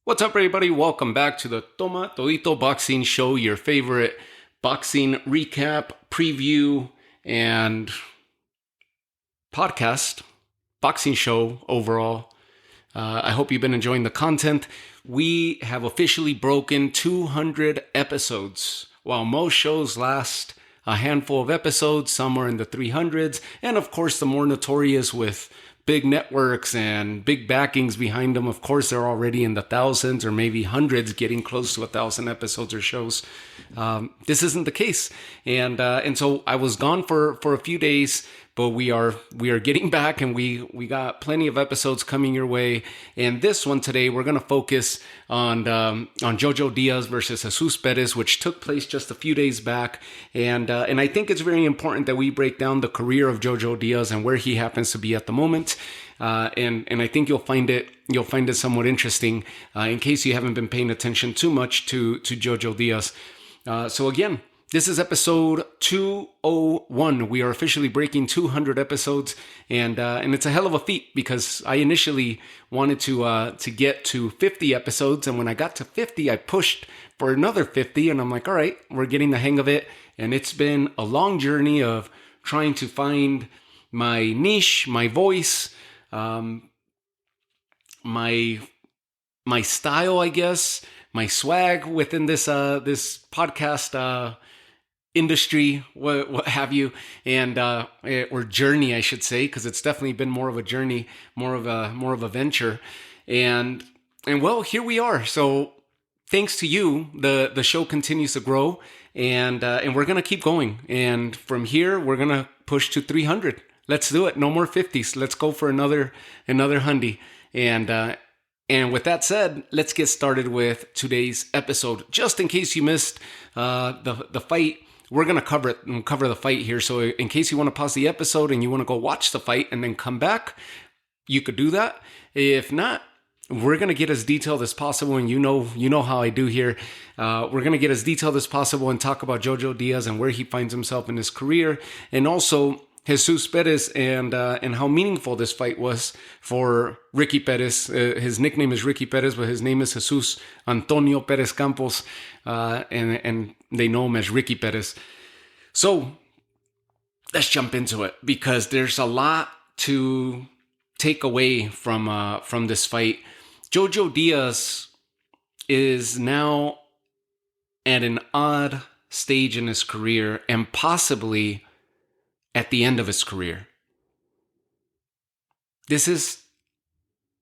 What's up, everybody? Welcome back to the Toma Todito Boxing Show, your favorite boxing recap, preview, and podcast, boxing show overall. I hope you've been enjoying the content. We have officially broken 200 episodes. While most shows last a handful of episodes, some are in the 300s, and of course the more notorious with big networks and big backings behind them, of course they're already in the thousands or maybe hundreds, getting close to 1,000 episodes or shows. This isn't the case, and so I was gone for a few days, but we are getting back, and we got plenty of episodes coming your way. And this one today, we're gonna focus on JoJo Diaz versus Jesus Perez, which took place just a few days back. And I think it's very important that we break down the career of JoJo Diaz and where he happens to be at the moment. And I think you'll find it somewhat interesting in case you haven't been paying attention too much to JoJo Diaz. So again, this is episode 201. We are officially breaking 200 episodes, and it's a hell of a feat because I initially wanted to get to 50 episodes, and when I got to 50, I pushed for another 50, and I'm like, all right, we're getting the hang of it. And it's been a long journey of trying to find my niche, my voice, my style, I guess, my swag within this podcast industry, what have you, and or journey, I should say, because it's definitely been more of a journey, more of a venture, and well, here we are. So thanks to you, the show continues to grow, and we're gonna keep going, and from here we're gonna push to 300. Let's do it. No more 50s. Let's go for another hundy. And with that said, let's get started with today's episode. Just in case you missed the fight, we're going to cover it and cover the fight here. So in case you want to pause the episode and you want to go watch the fight and then come back, you could do that. If not, we're going to get as detailed as possible. And you know how I do here. We're going to get as detailed as possible and talk about JoJo Diaz and where he finds himself in his career. And also Jesus Perez and how meaningful this fight was for Ricky Perez. His nickname is Ricky Perez, but his name is Jesus Antonio Perez Campos, and they know him as Ricky Perez. So let's jump into it because there's a lot to take away from this fight. JoJo Diaz is now at an odd stage in his career and possibly at the end of his career. This is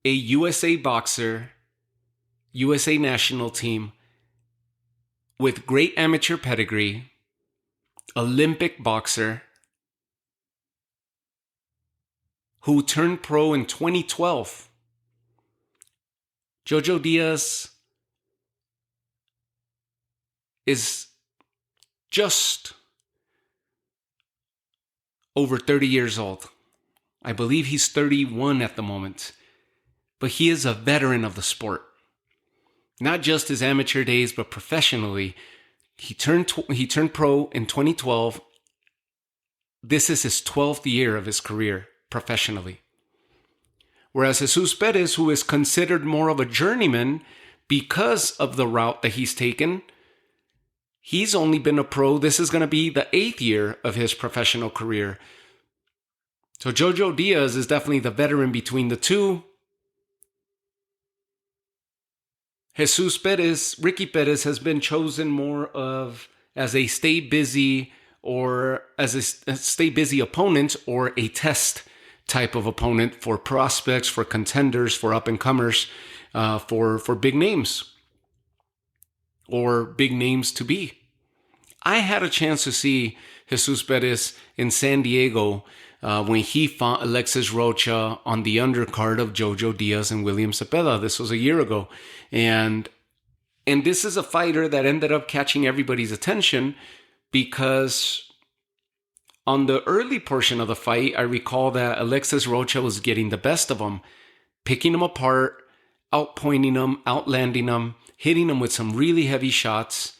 a USA boxer, USA national team with great amateur pedigree, Olympic boxer who turned pro in 2012. JoJo Diaz is just over 30 years old. I believe he's 31 at the moment. But he is a veteran of the sport. Not just his amateur days, but professionally. He turned pro in 2012. This is his 12th year of his career professionally. Whereas Jesus Perez, who is considered more of a journeyman because of the route that he's taken, he's only been a pro. This is going to be the 8th year of his professional career. So JoJo Diaz is definitely the veteran between the two. Jesus Perez, Ricky Perez, has been chosen more of as a stay busy opponent or a test type of opponent for prospects, for contenders, for up-and-comers, for big names. Or big names to be. I had a chance to see Jesus Perez in San Diego when he fought Alexis Rocha on the undercard of JoJo Diaz and William Cepeda. This was a year ago. And this is a fighter that ended up catching everybody's attention because on the early portion of the fight, I recall that Alexis Rocha was getting the best of him, picking him apart, outpointing him, outlanding him, hitting him with some really heavy shots.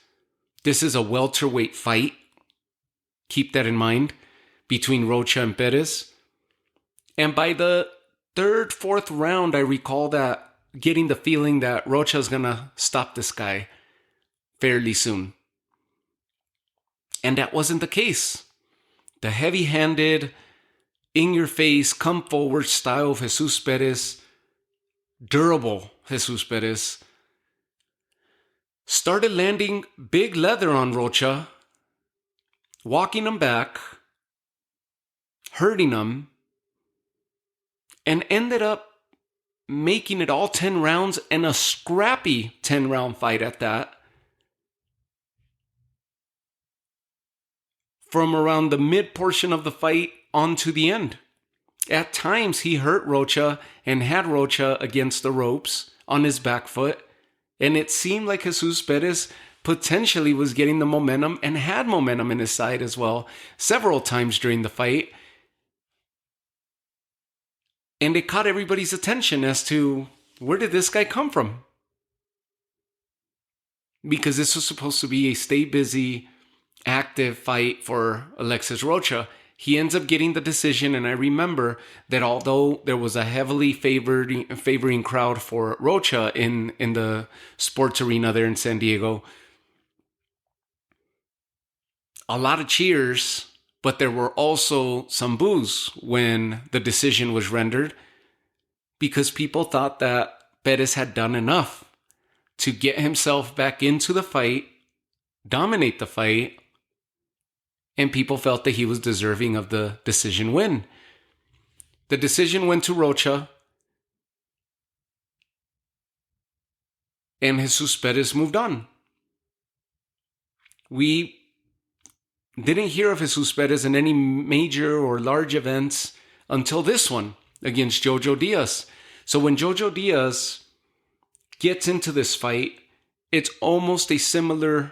This is a welterweight fight. Keep that in mind, between Rocha and Perez. And by the third, fourth round, I recall that getting the feeling that Rocha's gonna stop this guy fairly soon. And that wasn't the case. The heavy-handed, in-your-face, come-forward style of Jesus Perez, durable Jesus Perez, started landing big leather on Rocha, walking him back, hurting him, and ended up making it all 10 rounds and a scrappy 10-round fight at that. From around the mid portion of the fight on to the end. At times, he hurt Rocha and had Rocha against the ropes on his back foot. And it seemed like Jesus Perez potentially was getting the momentum and had momentum in his side as well several times during the fight. And it caught everybody's attention as to where did this guy come from? Because this was supposed to be a stay busy, active fight for Alexis Rocha. He ends up getting the decision, and I remember that although there was a heavily favoring crowd for Rocha in the sports arena there in San Diego, a lot of cheers, but there were also some boos when the decision was rendered because people thought that Perez had done enough to get himself back into the fight, dominate the fight, and people felt that he was deserving of the decision win. The decision went to Rocha, and Jesus Perez moved on. We didn't hear of Jesus Perez in any major or large events until this one against JoJo Diaz. So when JoJo Diaz gets into this fight, it's almost a similar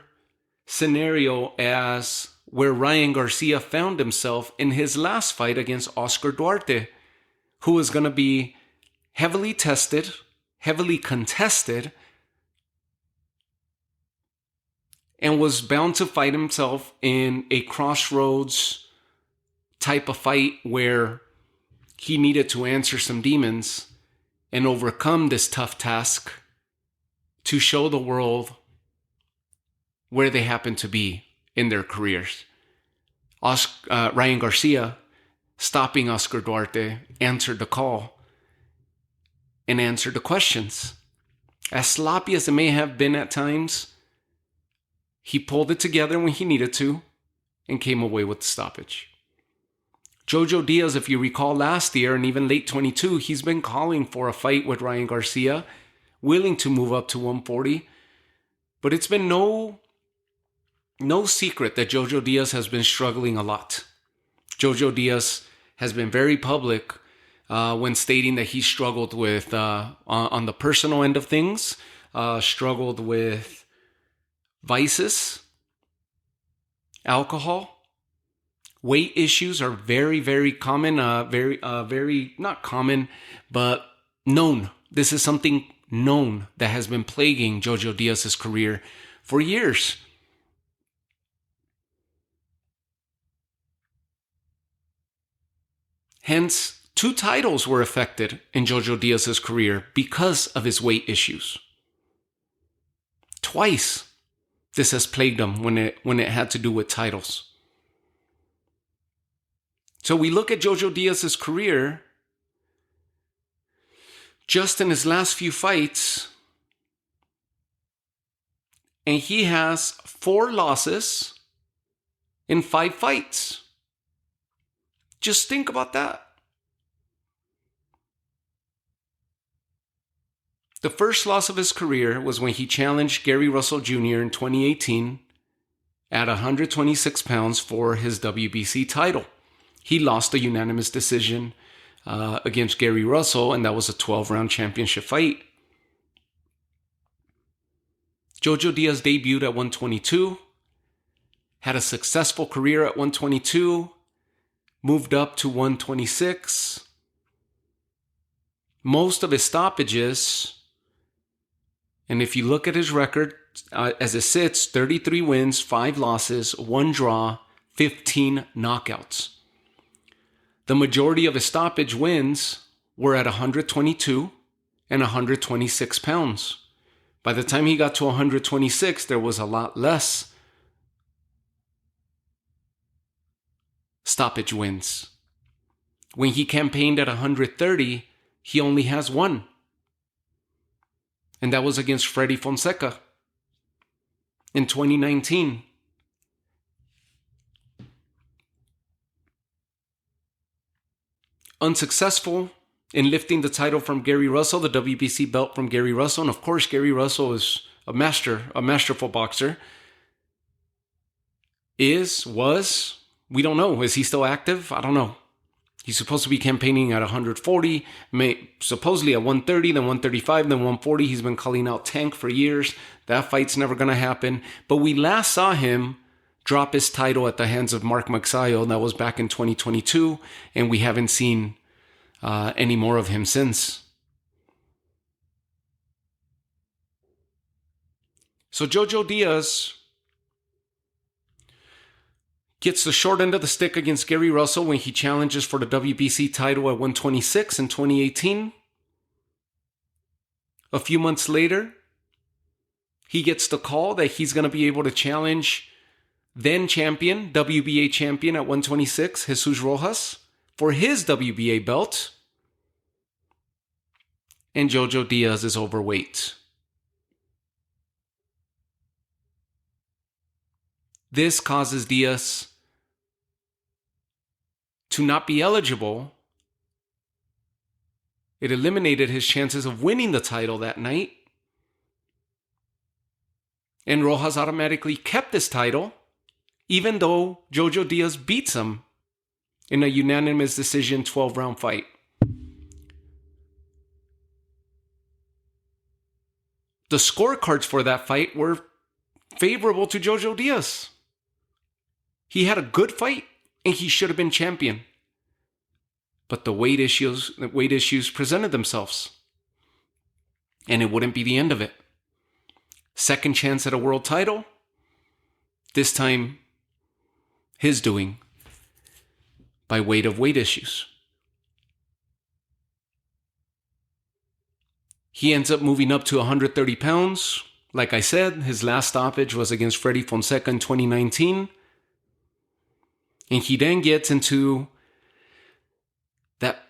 scenario as where Ryan Garcia found himself in his last fight against Oscar Duarte, who was going to be heavily tested, heavily contested, and was bound to fight himself in a crossroads type of fight where he needed to answer some demons and overcome this tough task to show the world where they happen to be in their careers. Ryan Garcia, stopping Oscar Duarte, answered the call and answered the questions. As sloppy as it may have been at times, he pulled it together when he needed to and came away with the stoppage. JoJo Diaz, if you recall last year and even late 22, he's been calling for a fight with Ryan Garcia, willing to move up to 140. But it's been no secret that JoJo Diaz has been struggling a lot. JoJo Diaz has been very public when stating that he struggled with, on the personal end of things, struggled with vices, alcohol, weight issues are very, very common, very not common, but known. This is something known that has been plaguing JoJo Diaz's career for years. Hence, 2 titles were affected in JoJo Diaz's career because of his weight issues. Twice, this has plagued him when it had to do with titles. So we look at JoJo Diaz's career, just in his last few fights, and he has 4 losses in 5 fights. Just think about that. The first loss of his career was when he challenged Gary Russell Jr. in 2018 at 126 pounds for his WBC title. He lost a unanimous decision against Gary Russell, and that was a 12-round championship fight. JoJo Diaz debuted at 122, had a successful career at 122, moved up to 126. Most of his stoppages, and if you look at his record, as it sits, 33 wins, 5 losses, 1 draw, 15 knockouts. The majority of his stoppage wins were at 122 and 126 pounds. By the time he got to 126, there was a lot less stoppage wins. When he campaigned at 130, he only has one. And that was against Freddy Fonseca in 2019. Unsuccessful in lifting the title from Gary Russell, the WBC belt from Gary Russell. And of course, Gary Russell is a masterful boxer. We don't know. Is he still active? I don't know. He's supposed to be campaigning at 140, supposedly at 130, then 135, then 140. He's been calling out Tank for years. That fight's never going to happen. But we last saw him drop his title at the hands of Mark Magsayo. That was back in 2022, and we haven't seen any more of him since. So JoJo Diaz gets the short end of the stick against Gary Russell when he challenges for the WBC title at 126 in 2018. A few months later, he gets the call that he's going to be able to challenge then champion, WBA champion at 126, Jesus Rojas, for his WBA belt. And JoJo Diaz is overweight. This causes Diaz to not be eligible. It eliminated his chances of winning the title that night. And Rojas automatically kept this title, even though JoJo Diaz beats him in a unanimous decision 12-round fight. The scorecards for that fight were favorable to JoJo Diaz. He had a good fight, and he should have been champion. But the weight issues presented themselves. And it wouldn't be the end of it. Second chance at a world title. This time, his doing by weight issues. He ends up moving up to 130 pounds. Like I said, his last stoppage was against Freddy Fonseca in 2019. And he then gets into that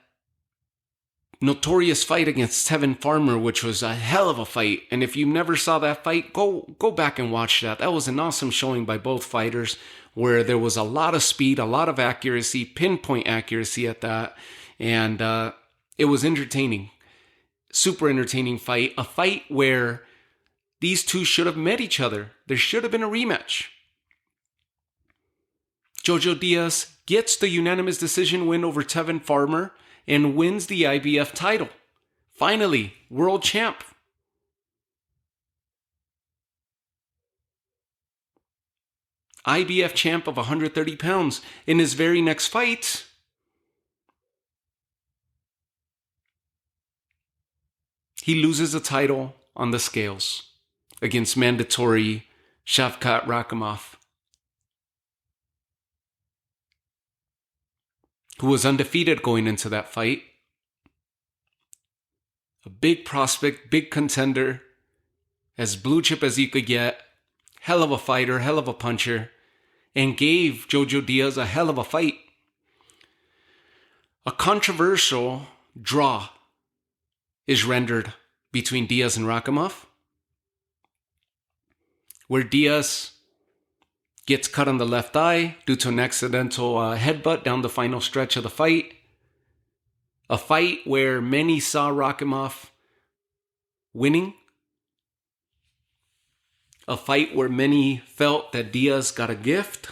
notorious fight against Tevin Farmer, which was a hell of a fight. And if you never saw that fight, go back and watch that. That was an awesome showing by both fighters, where there was a lot of speed, a lot of accuracy, pinpoint accuracy at that. And it was entertaining. Super entertaining fight. A fight where these two should have met each other. There should have been a rematch. JoJo Diaz gets the unanimous decision win over Tevin Farmer and wins the IBF title. Finally, world champ. IBF champ of 130 pounds. In his very next fight, he loses the title on the scales against mandatory Shavkat Rakhimov, who was undefeated going into that fight. A big prospect, big contender, as blue chip as you could get, hell of a fighter, hell of a puncher, and gave JoJo Diaz a hell of a fight. A controversial draw is rendered between Diaz and Rakhimov, where Diaz gets cut on the left eye due to an accidental headbutt down the final stretch of the fight. A fight where many saw Rakhimov winning. A fight where many felt that Diaz got a gift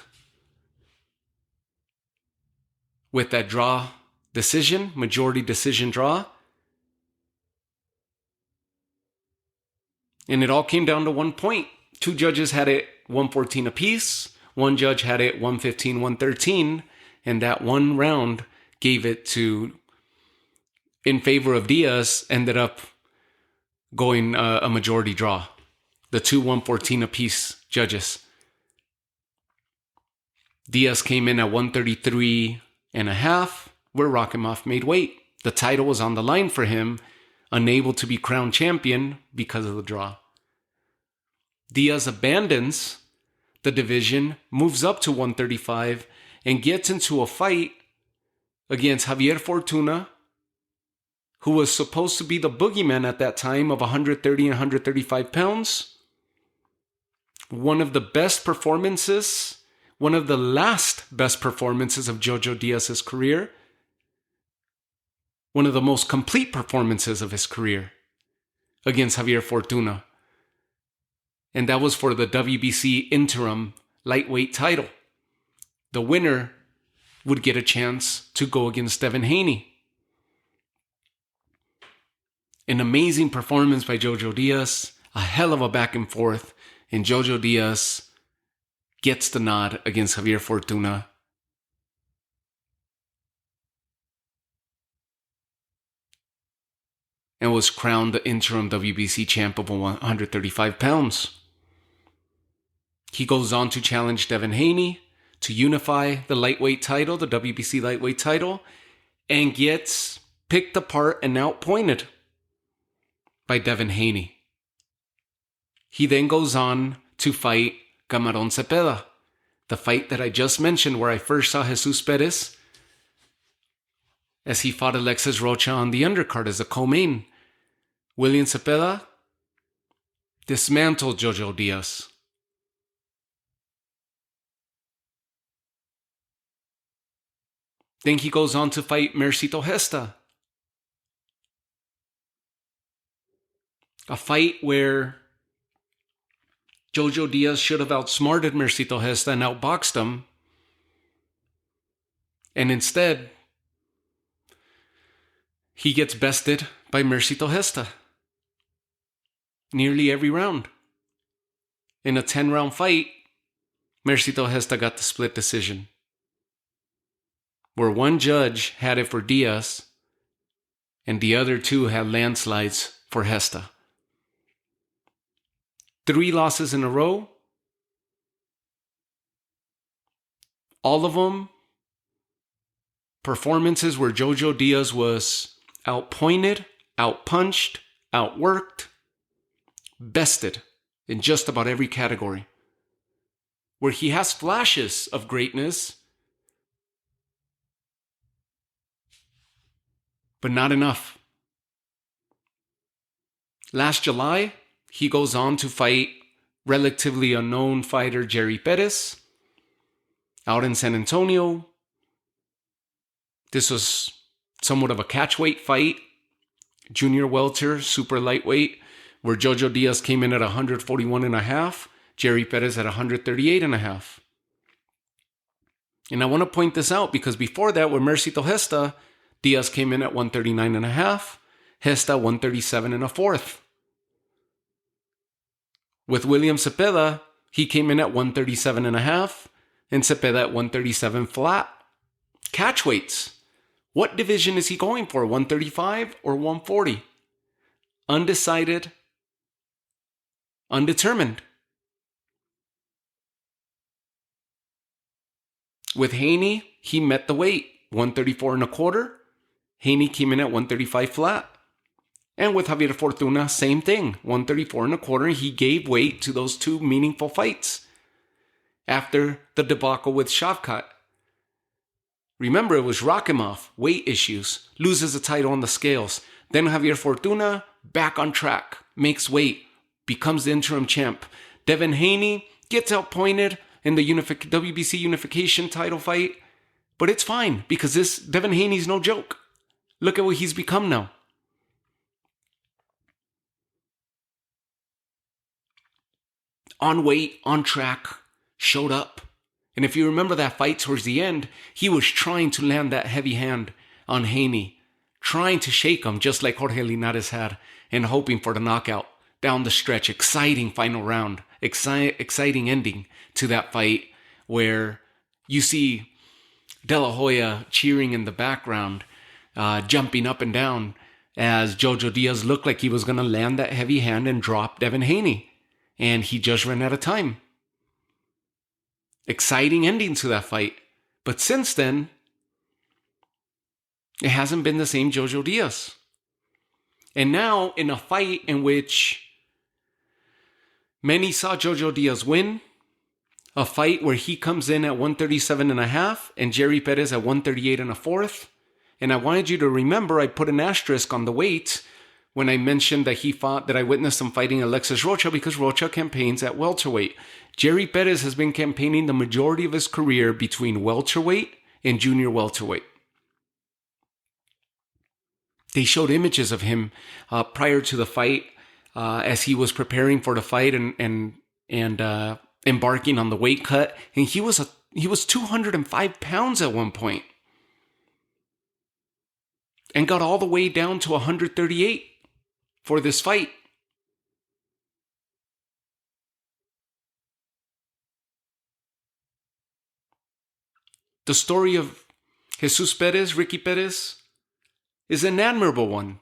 with that draw decision, majority decision draw. And it all came down to 1 point. Two judges had it 114 apiece. One judge had it 115, 113. And that one round gave it in favor of Diaz, ended up going a majority draw. The two 114 apiece judges. Diaz came in at 133 and a half, where Rakhimov made weight. The title was on the line for him. unable to be crowned champion because of the draw. Diaz abandons the division, moves up to 135, and gets into a fight against Javier Fortuna, who was supposed to be the boogeyman at that time of 130 and 135 pounds. One of the best performances, one of the last best performances of JoJo Diaz's career. One of the most complete performances of his career against Javier Fortuna. And that was for the WBC interim lightweight title. The winner would get a chance to go against Devin Haney. An amazing performance by JoJo Diaz, a hell of a back and forth, and JoJo Diaz gets the nod against Javier Fortuna. And was crowned the interim WBC champ of 135 pounds. He goes on to challenge Devin Haney to unify the lightweight title, the WBC lightweight title, and gets picked apart and outpointed by Devin Haney. He then goes on to fight Camarón Cepeda, the fight that I just mentioned where I first saw Jesus Perez as he fought Alexis Rocha on the undercard as a co-main. William Cepeda dismantled JoJo Diaz. Then he goes on to fight Mercito Gesta. A fight where JoJo Diaz should have outsmarted Mercito Gesta and outboxed him. And instead, he gets bested by Mercito Gesta. Nearly every round. In a 10-round fight, Mercito Gesta got the split decision, where one judge had it for Diaz and the other two had landslides for Gesta. 3 losses in a row. All of them performances where JoJo Diaz was outpointed, outpunched, outworked, bested in just about every category. Where he has flashes of greatness, but not enough. Last July, he goes on to fight relatively unknown fighter Jerry Perez out in San Antonio. This was somewhat of a catchweight fight, junior welter, super lightweight, where JoJo Diaz came in at 141.5, Jerry Perez at 138.5. And I want to point this out because before that, with Mercito Gesta, Diaz came in at 139.5, Gesta 137.25. With William Cepeda, he came in at 137.5 and Cepeda at 137 flat. Catchweights. What division is he going for? 135 or 140? Undecided. Undetermined. With Haney, he met the weight. 134.25. Haney came in at 135 flat. And with Javier Fortuna, same thing. 134.25. He gave weight to those 2 meaningful fights after the debacle with Shavkat. Remember, it was Rakimov, weight issues, loses the title on the scales. Then Javier Fortuna, back on track, makes weight, becomes the interim champ. Devin Haney gets outpointed in the WBC unification title fight. But it's fine because this Devin Haney's no joke. Look at what he's become now. On weight, on track, showed up. And if you remember that fight towards the end, he was trying to land that heavy hand on Haney, trying to shake him just like Jorge Linares had, and hoping for the knockout down the stretch. Exciting final round, exciting ending to that fight where you see De La Hoya cheering in the background, jumping up and down as JoJo Diaz looked like he was going to land that heavy hand and drop Devin Haney. And he just ran out of time. Exciting ending to that fight. But since then, it hasn't been the same JoJo Diaz. And now in a fight in which many saw JoJo Diaz win, a fight where he comes in at 137.5 and Jerry Perez at 138.25. And I wanted you to remember I put an asterisk on the weight when I mentioned that I witnessed him fighting Alexis Rocha, because Rocha campaigns at welterweight. Jerry Perez has been campaigning the majority of his career between welterweight and junior welterweight. They showed images of him prior to the fight as he was preparing for the fight and embarking on the weight cut. And he was 205 pounds at one point and got all the way down to 138 for this fight. The story of Jesus Perez, Ricky Perez, is an admirable one,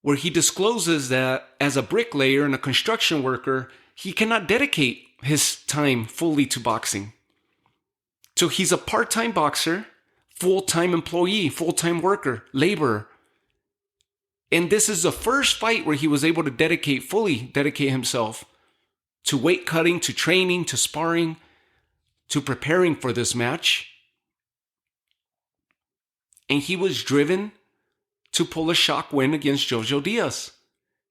where he discloses that as a bricklayer and a construction worker, he cannot dedicate his time fully to boxing. So he's a part-time boxer, full-time employee, full-time worker, laborer. And this is the first fight where he was able to fully dedicate himself to weight cutting, to training, to sparring, to preparing for this match. And he was driven to pull a shock win against JoJo Diaz.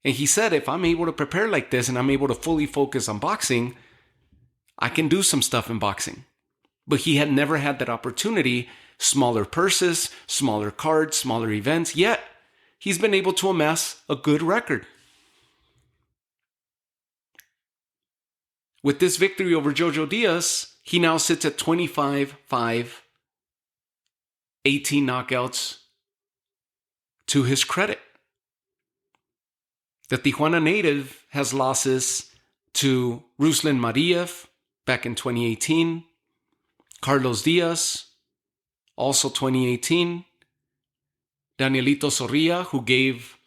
And he said, if I'm able to prepare like this and I'm able to fully focus on boxing, I can do some stuff in boxing. But he had never had that opportunity. Smaller purses, smaller cards, smaller events, yet he's been able to amass a good record. With this victory over JoJo Diaz, he now sits at 25-5, 18 knockouts to his credit. The Tijuana native has losses to Ruslan Mariev back in 2018, Carlos Diaz, also 2018, Danielito Zorrilla, who gave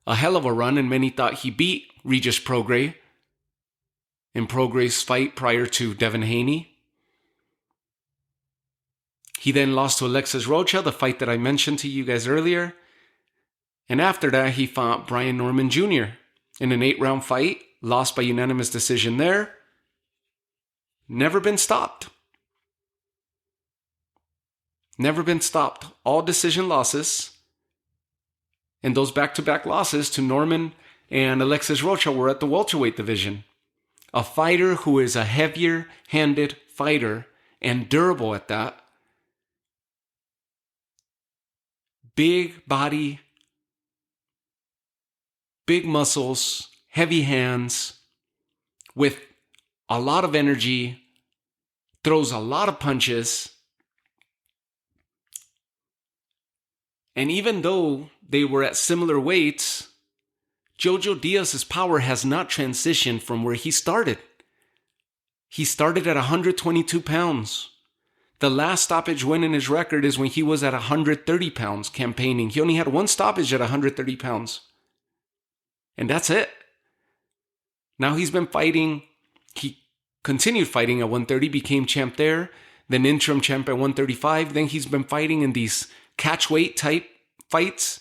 a hell of a run and many thought he beat Regis Prograis in Prograis' fight prior to Devin Haney. He then lost to Alexis Rocha, the fight that I mentioned to you guys earlier. And after that, he fought Brian Norman Jr. in an 8-round fight, lost by unanimous decision there. Never been stopped. Never been stopped. All decision losses. And those back-to-back losses to Norman and Alexis Rocha were at the welterweight division. A fighter who is a heavier-handed fighter and durable at that. Big body, big muscles, heavy hands, with a lot of energy, throws a lot of punches. And even though they were at similar weights, JoJo Diaz's power has not transitioned from where he started. He started at 122 pounds. The last stoppage win in his record is when he was at 130 pounds campaigning. He only had one stoppage at 130 pounds. And that's it. Now he's been fighting. He continued fighting at 130, became champ there, then interim champ at 135. Then he's been fighting in these catch weight type fights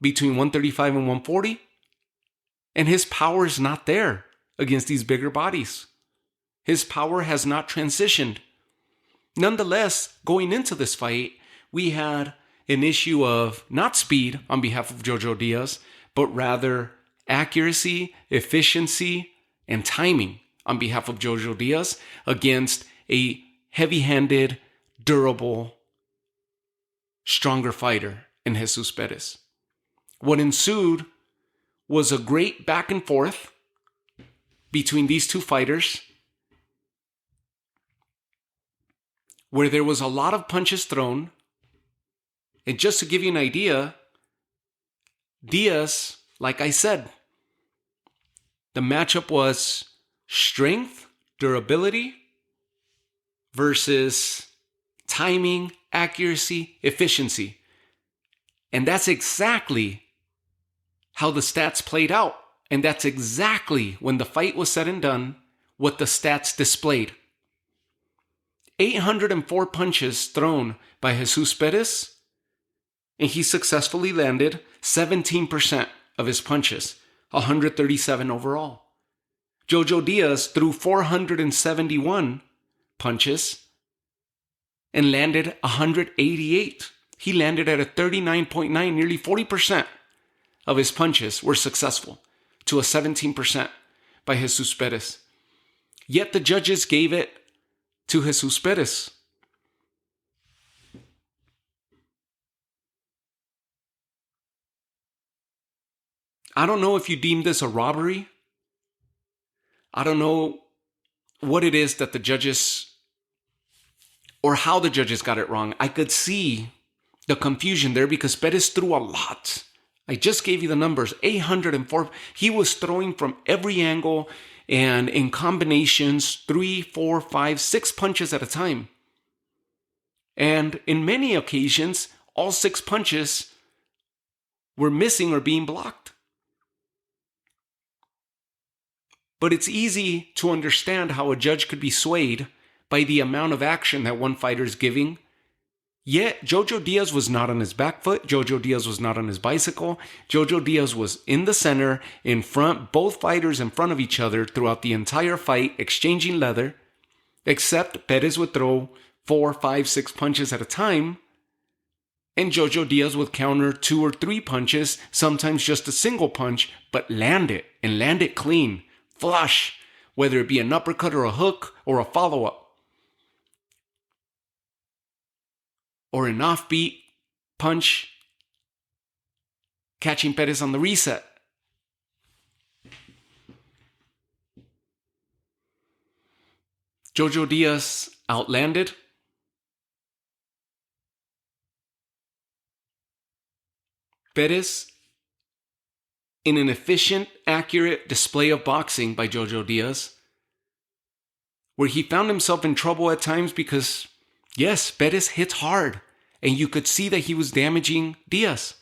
between 135 and 140. And his power is not there against these bigger bodies. His power has not transitioned. Nonetheless, going into this fight, we had an issue of not speed on behalf of JoJo Diaz, but rather accuracy, efficiency, and timing on behalf of JoJo Diaz against a heavy-handed, durable, stronger fighter in Jesus Perez. What ensued was a great back and forth between these two fighters, where there was a lot of punches thrown. And just to give you an idea, Diaz, like I said, the matchup was strength, durability versus timing, accuracy, efficiency. And that's exactly how the stats played out. And that's exactly, when the fight was said and done, what the stats displayed. 804 punches thrown by Jesus Perez and he successfully landed 17% of his punches, 137 overall. JoJo Diaz threw 471 punches and landed 188. He landed at a 39.9, nearly 40% of his punches were successful to a 17% by Jesus Perez. Yet the judges gave it to Jesus Perez. I don't know if you deem this a robbery. I don't know what it is that the judges, or how the judges got it wrong. I could see the confusion there because Perez threw a lot. I just gave you the numbers, 804. He was throwing from every angle and in combinations, 3, 4, 5, 6 punches at a time. And in many occasions, all 6 punches were missing or being blocked. But it's easy to understand how a judge could be swayed by the amount of action that one fighter is giving. Yet, JoJo Diaz was not on his back foot. JoJo Diaz was not on his bicycle. JoJo Diaz was in the center, in front, both fighters in front of each other throughout the entire fight, exchanging leather, except Perez would throw 4, 5, 6 punches at a time, and JoJo Diaz would counter 2 or 3 punches, sometimes just a single punch, but land it, and land it clean, flush, whether it be an uppercut or a hook or a follow-up. Or an offbeat punch, catching Perez on the reset. JoJo Diaz outlanded. Perez in an efficient, accurate display of boxing by JoJo Diaz, where he found himself in trouble at times because, yes, Perez hits hard, and you could see that he was damaging Diaz.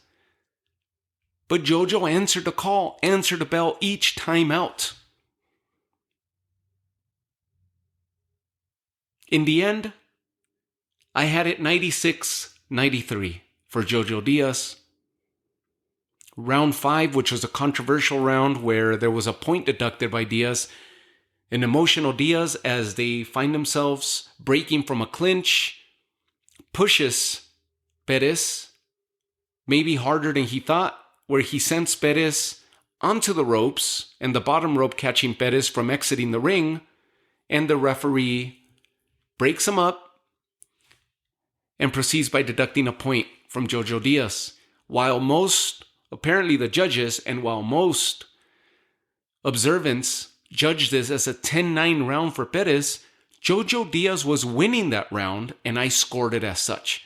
But JoJo answered the call, answered the bell each time out. In the end, I had it 96-93 for JoJo Diaz. Round 5, which was a controversial round where there was a point deducted by Diaz, an emotional Diaz, as they find themselves breaking from a clinch, pushes Perez, maybe harder than he thought, where he sends Perez onto the ropes and the bottom rope catching Perez from exiting the ring, and the referee breaks him up and proceeds by deducting a point from JoJo Diaz. While most, apparently the judges, and while most observants judged this as a 10-9 round for Perez, JoJo Diaz was winning that round, and I scored it as such.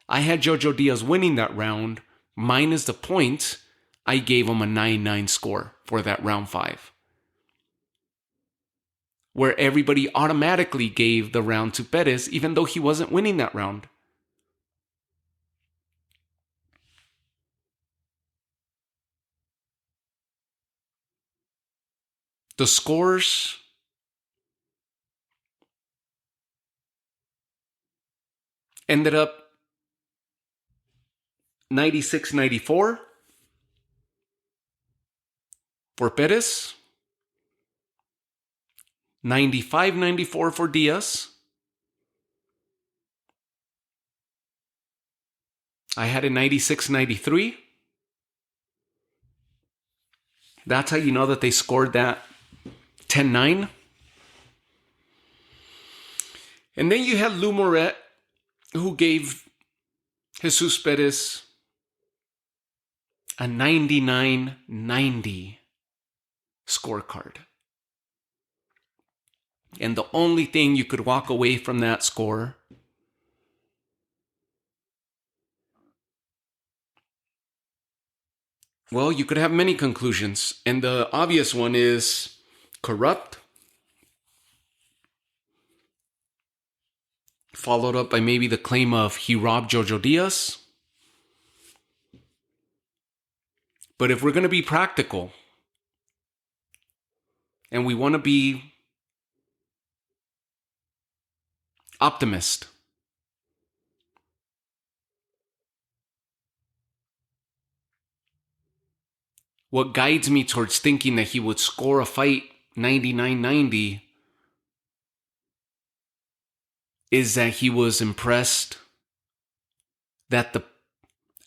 I had JoJo Diaz winning that round, minus the point. I gave him a 9-9 score for that round 5. Where everybody automatically gave the round to Perez, even though he wasn't winning that round. The scores ended up 96-94 for Perez, 95-94 for Diaz. I had a 96-93. That's how you know that they scored that 10-9. And then you had Lou Moret, who gave Jesus Perez a 99-90 scorecard. And the only thing you could walk away from that score well, you could have many conclusions. And the obvious one is corrupt, followed up by maybe the claim of he robbed JoJo Diaz. But if we're going to be practical and we want to be optimist, what guides me towards thinking that he would score a fight 99-90 is that he was impressed that the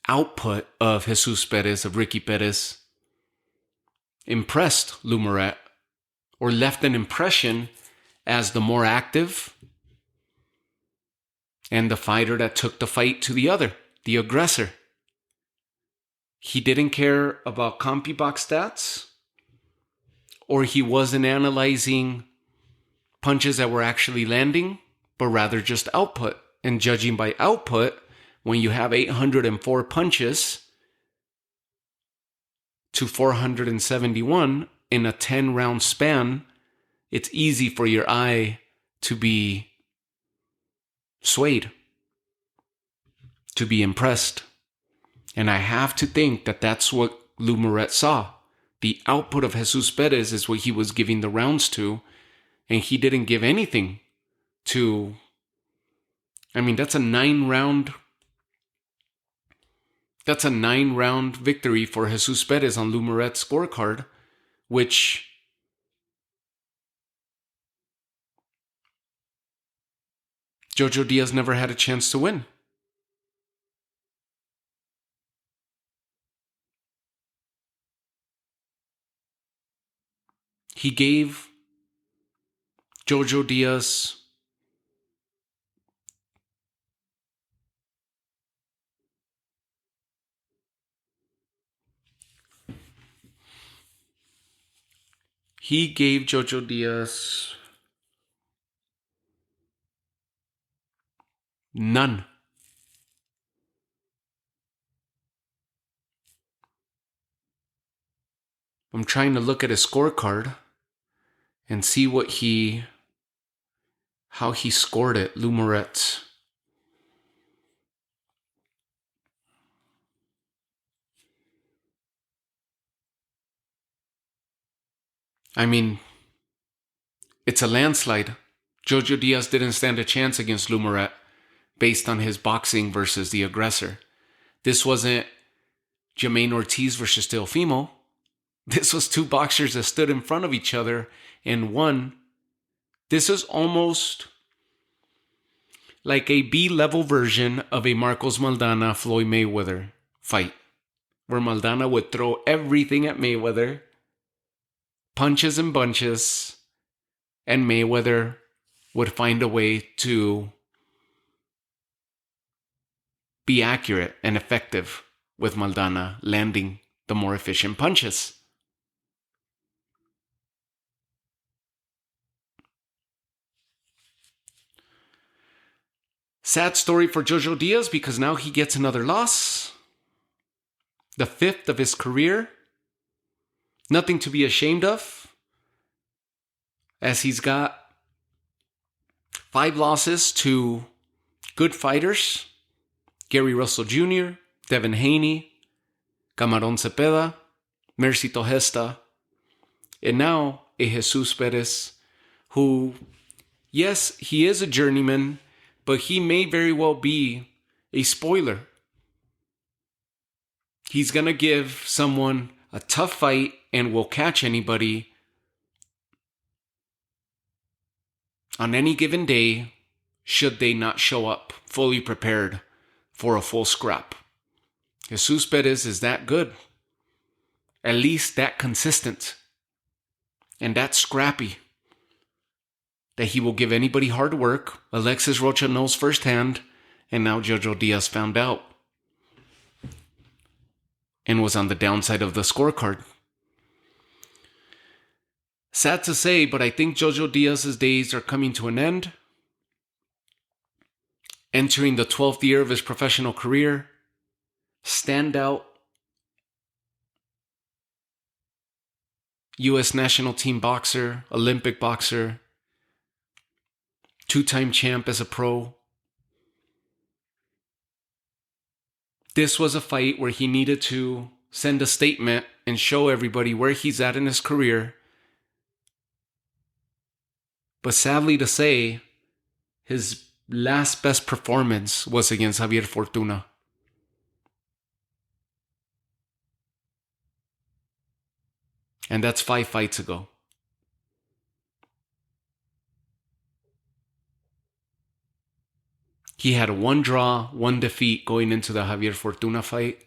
output of Jesus Perez, of Ricky Perez, impressed Lou Moret, or left an impression as the more active and the fighter that took the fight to the other, the aggressor. He didn't care about CompuBox stats, or he wasn't analyzing punches that were actually landing, but rather just output. And judging by output, when you have 804 punches to 471 in a 10-round span, it's easy for your eye to be swayed, to be impressed. And I have to think that that's what Lou Moret saw. The output of Jesus Perez is what he was giving the rounds to, and he didn't give anything to... I mean, that's a 9-round victory for Jesus Perez on Lou Moret's scorecard, which JoJo Diaz never had a chance to win. He gave JoJo Diaz none. I'm trying to look at his scorecard and see how he scored it, Lou Moret. I mean, it's a landslide. JoJo Diaz didn't stand a chance against Lou Moret based on his boxing versus the aggressor. This wasn't Jermaine Ortiz versus Teofimo. This was two boxers that stood in front of each other and won. This is almost like a B-level version of a Marcos Maidana-Floyd Mayweather fight, where Maidana would throw everything at Mayweather, punches and bunches, and Mayweather would find a way to be accurate and effective with Maidana landing the more efficient punches. Sad story for JoJo Diaz because now he gets another loss. The 5th of his career. Nothing to be ashamed of, as he's got 5 losses to good fighters. Gary Russell Jr., Devin Haney, Camarón Cepeda, Mercito Gesta, and now a Jesus Perez, who, yes, he is a journeyman, but he may very well be a spoiler. He's going to give someone a tough fight and will catch anybody on any given day should they not show up fully prepared for a full scrap. Jesus Perez is that good, at least that consistent, and that scrappy, that he will give anybody hard work. Alexis Rocha knows firsthand, and now JoJo Diaz found out and was on the downside of the scorecard. Sad to say, but I think JoJo Diaz's days are coming to an end. Entering the 12th year of his professional career. Standout U.S. national team boxer, Olympic boxer, 2-time champ as a pro. This was a fight where he needed to send a statement and show everybody where he's at in his career. But sadly to say, his last best performance was against Javier Fortuna. And that's 5 fights ago. He had 1 draw, 1 defeat going into the Javier Fortuna fight.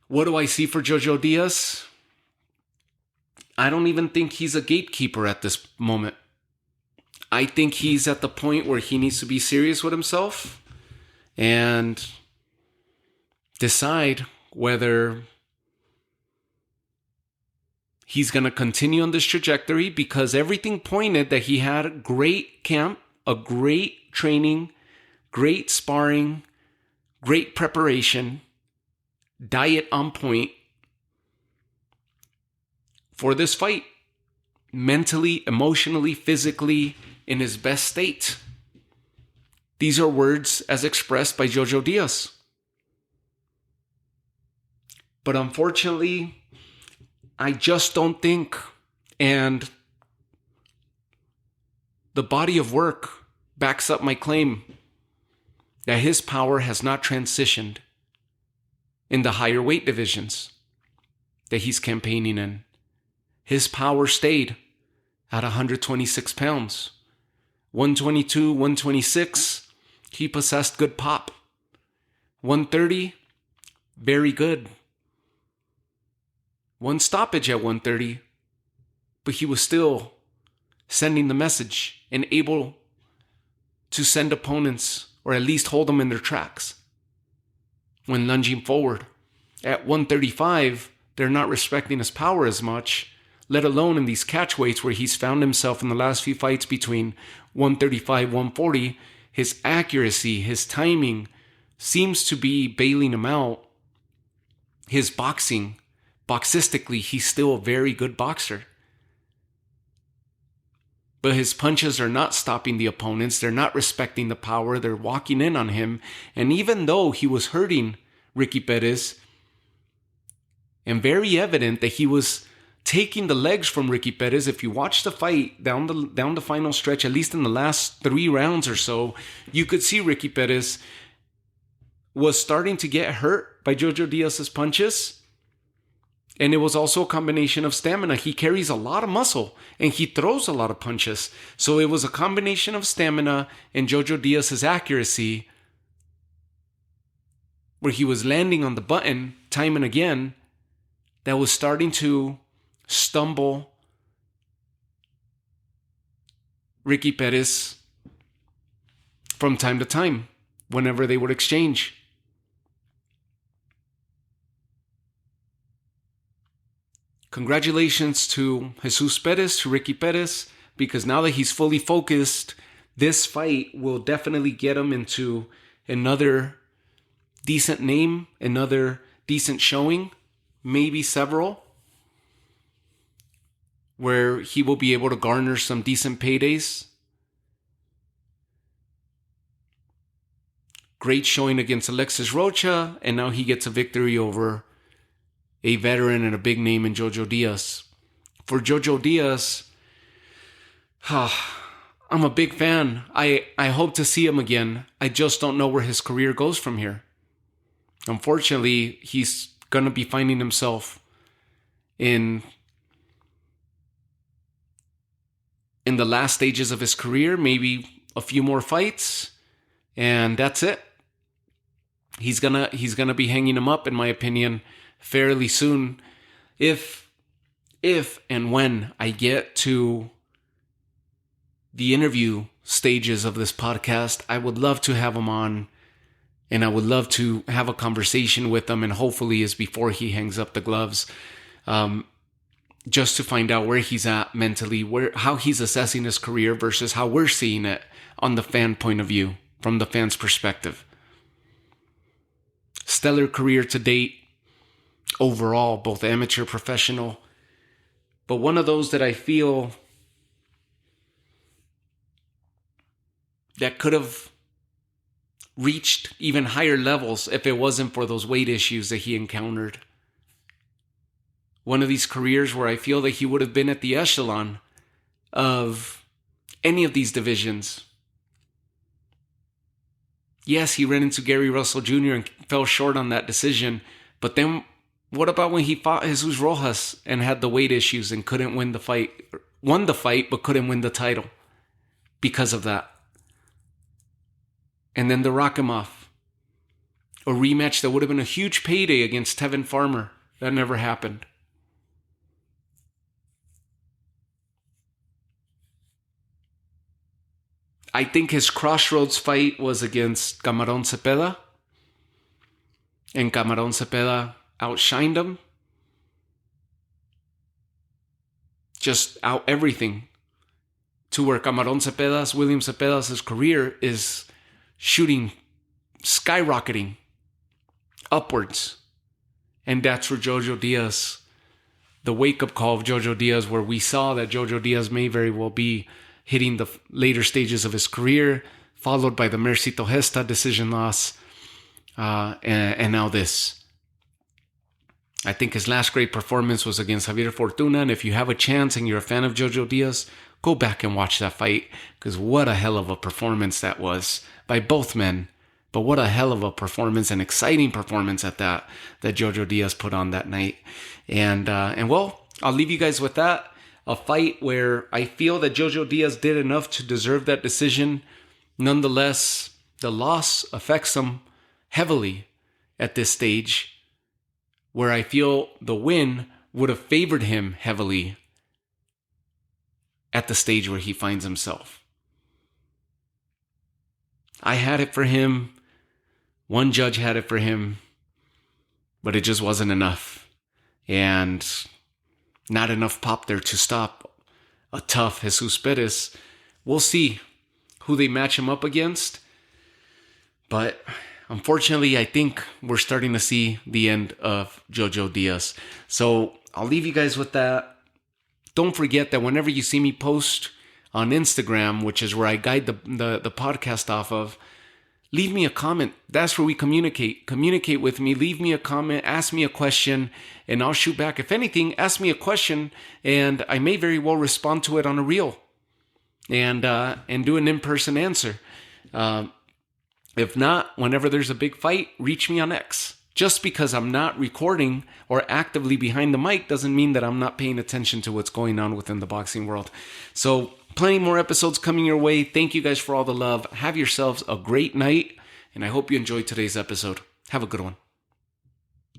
What do I see for JoJo Diaz? I don't even think he's a gatekeeper at this moment. I think he's at the point where he needs to be serious with himself and decide whether he's going to continue on this trajectory, because everything pointed that he had a great camp, a great training, great sparring, great preparation, diet on point for this fight. Mentally, emotionally, physically, in his best state. These are words as expressed by JoJo Diaz. But unfortunately, I just don't think, and the body of work backs up my claim, that his power has not transitioned in the higher weight divisions that he's campaigning in. His power stayed at 126 pounds. 122, 126, he possessed good pop. 130, very good. 1 stoppage at 130, but he was still sending the message and able to send opponents, or at least hold them in their tracks when lunging forward. At 135, they're not respecting his power as much, let alone in these catch weights where he's found himself in the last few fights between 135, 140. His accuracy, his timing seems to be bailing him out. His boxing, boxistically, he's still a very good boxer. But his punches are not stopping the opponents. They're not respecting the power. They're walking in on him. And even though he was hurting Ricky Perez, and very evident that he was taking the legs from Ricky Perez, if you watch the fight down the final stretch, at least in the last 3 rounds or so, you could see Ricky Perez was starting to get hurt by JoJo Diaz's punches. And it was also a combination of stamina. He carries a lot of muscle and he throws a lot of punches. So it was a combination of stamina and JoJo Diaz's accuracy, where he was landing on the button time and again, that was starting to stumble Ricky Perez from time to time whenever they would exchange. Congratulations to Jesus Perez, to Ricky Perez, because now that he's fully focused, this fight will definitely get him into another decent name, another decent showing, maybe several, where he will be able to garner some decent paydays. Great showing against Alexis Rocha, and now he gets a victory over a veteran and a big name in JoJo Diaz. For JoJo Diaz, I'm a big fan. I hope to see him again. I just don't know where his career goes from here. Unfortunately, he's going to be finding himself in the last stages of his career, maybe a few more fights, and that's it. He's gonna be hanging him up, in my opinion, fairly soon. If and when I get to the interview stages of this podcast, I would love to have him on, and I would love to have a conversation with him, and hopefully is before he hangs up the gloves, just to find out where he's at mentally, how he's assessing his career versus how we're seeing it on the fan point of view, from the fan's perspective. Stellar career to date, overall, both amateur, professional, but one of those that I feel that could have reached even higher levels if it wasn't for those weight issues that he encountered. One of these careers where I feel that he would have been at the echelon of any of these divisions. Yes, he ran into Gary Russell Jr. and fell short on that decision, But then what about when he fought Jesus Rojas and had the weight issues and couldn't win the fight? Won the fight, but couldn't win the title because of that. And then the Rakhimov, a rematch that would have been a huge payday against Tevin Farmer. That never happened. I think his crossroads fight was against Camarón Cepeda. And Camarón Cepeda outshined him. Just out everything. To where William Cepeda's career is shooting, skyrocketing upwards. And that's where JoJo Diaz, the wake-up call of JoJo Diaz, where we saw that JoJo Diaz may very well be hitting the later stages of his career, followed by the Mercito Gesta decision loss, and now this. I think his last great performance was against Javier Fortuna, and if you have a chance and you're a fan of JoJo Diaz, go back and watch that fight, because what a hell of a performance that was by both men. But what a hell of a performance, an exciting performance at that JoJo Diaz put on that night. And well, I'll leave you guys with that. A fight where I feel that JoJo Diaz did enough to deserve that decision. Nonetheless, the loss affects him heavily at this stage, where I feel the win would have favored him heavily at the stage where he finds himself. I had it for him. One judge had it for him, but it just wasn't enough. And not enough pop there to stop a tough Jesus Perez. We'll see who they match him up against. But unfortunately, I think we're starting to see the end of JoJo Diaz. So I'll leave you guys with that. Don't forget that whenever you see me post on Instagram, which is where I guide the podcast off of, leave me a comment. That's where we communicate. Communicate with me. Leave me a comment. Ask me a question, and I'll shoot back. If anything, ask me a question, and I may very well respond to it on a reel, and do an in-person answer. If not, whenever there's a big fight, reach me on X. Just because I'm not recording or actively behind the mic doesn't mean that I'm not paying attention to what's going on within the boxing world. So plenty more episodes coming your way. Thank you guys for all the love. Have yourselves a great night, and I hope you enjoyed today's episode. Have a good one.